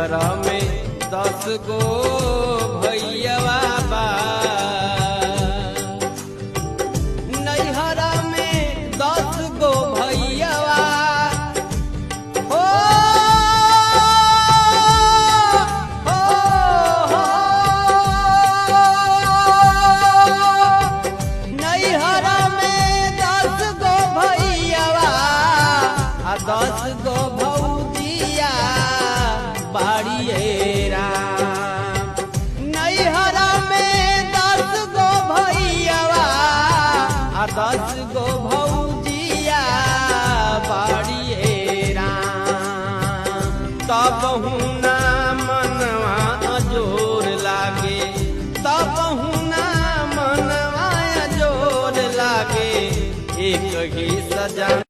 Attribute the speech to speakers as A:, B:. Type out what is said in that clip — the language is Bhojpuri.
A: नैहर में 10 गो भैया बा। नैहर में 10 गो भैया हो, नैहर में 10 गो भैया 10 गो भौजिया बाड़िए राम। नैहर में 10 गो भैया 10 गो भौजिया बाड़िए राम। तब हुना मनवा जोर लागे, तब हुना मनवा जोर लागे, एक ही सजन